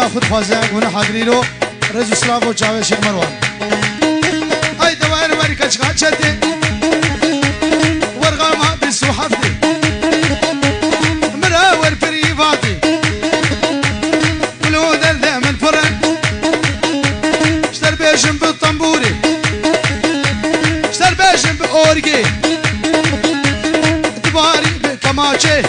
گونه خود خوازه گونه حاضری رو رز اسلاف و چاوه شیخ مروان ای دوار وری کچکا چته ورغما بسو حفظی مراور پریفاتی ولو درد من فرن اشتر بیشم بالطنبوري اشتر بیشم بأورگي دباري بكماچه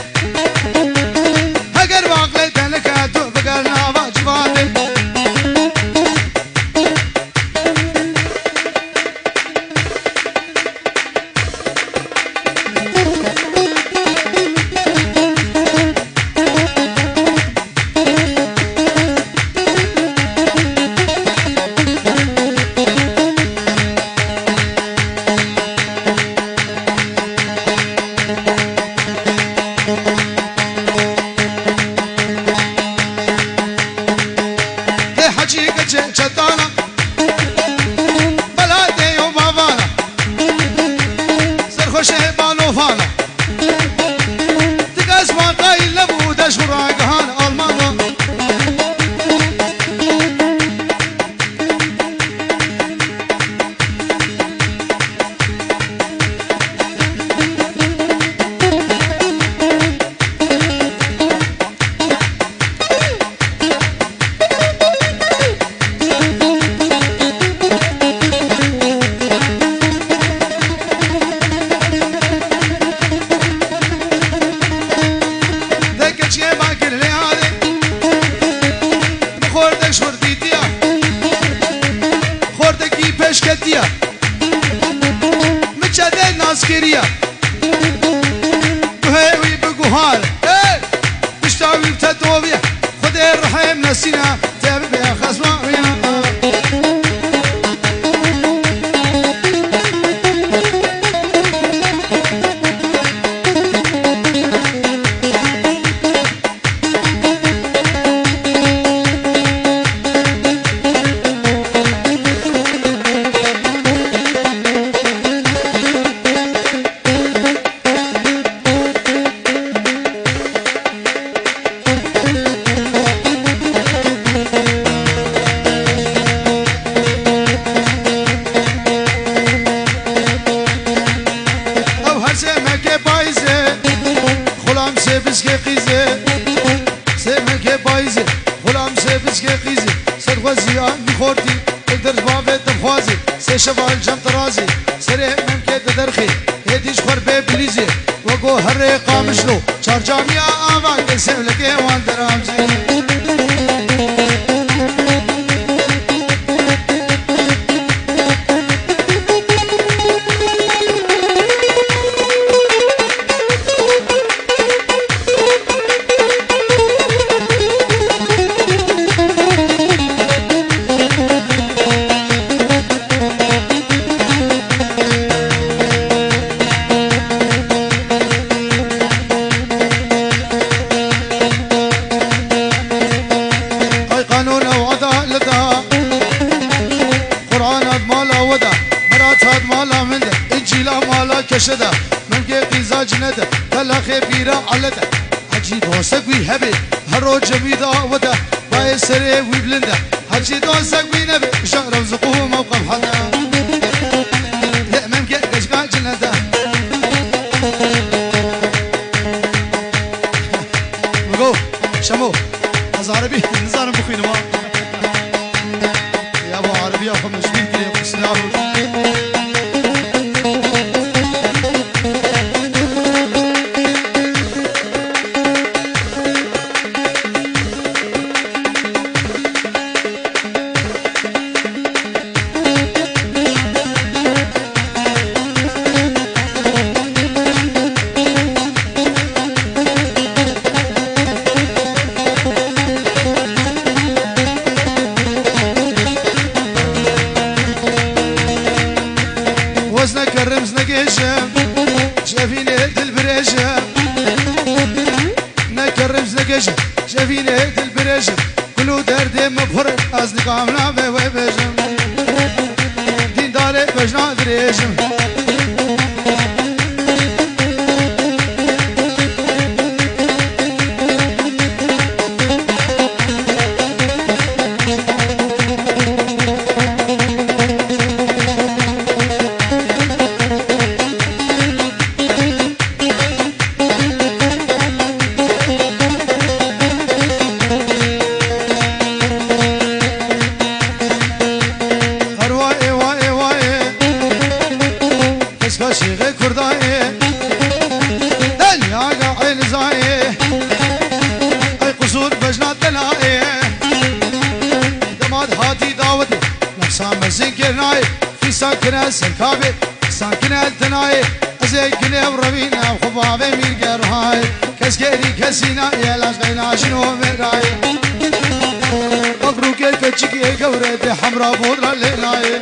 اگر واقعی دنکه تو بگر نوا جوانه چتانا بلاده و بابانا سرخوش بانو فانا تقاس ما قايل نبود اشهر عقهان المانا کتیا مچاده ناز کریه بهوی بگوهار بشتاوی بتدوبیه خود الرحیم نسینا تابع بیا خصمانینا شوال جم ترازي سريع ممكن تدرخي هديش خربي بليزي وقو هري قامشلو شار جامية آمان قسم لكي وان درامزي كشده من قيزا جنده كلا خبيره علده حجي دوسك وي هبي هرو جميده وده باي سري وي بلنده حجي دوسك وي نبي شهر زقوه موقف حدا يا من قيزا جنده وقو شمو عربي نزار بخينا ما يا ابو عربي يا خمس بنتي يا سلام شفيني البريشم كلو دردي مبهر أصدقائنا بويبشم دين داري بجنا دريشم لناي في ساكنة سنكابي ساكنة التناي أزيكني وربينا وخبابي مير قرهاي كسكري كسينا يا لاشقينا شنو مراي مبروك الكتشكي قورتي حمرا بودرة لناي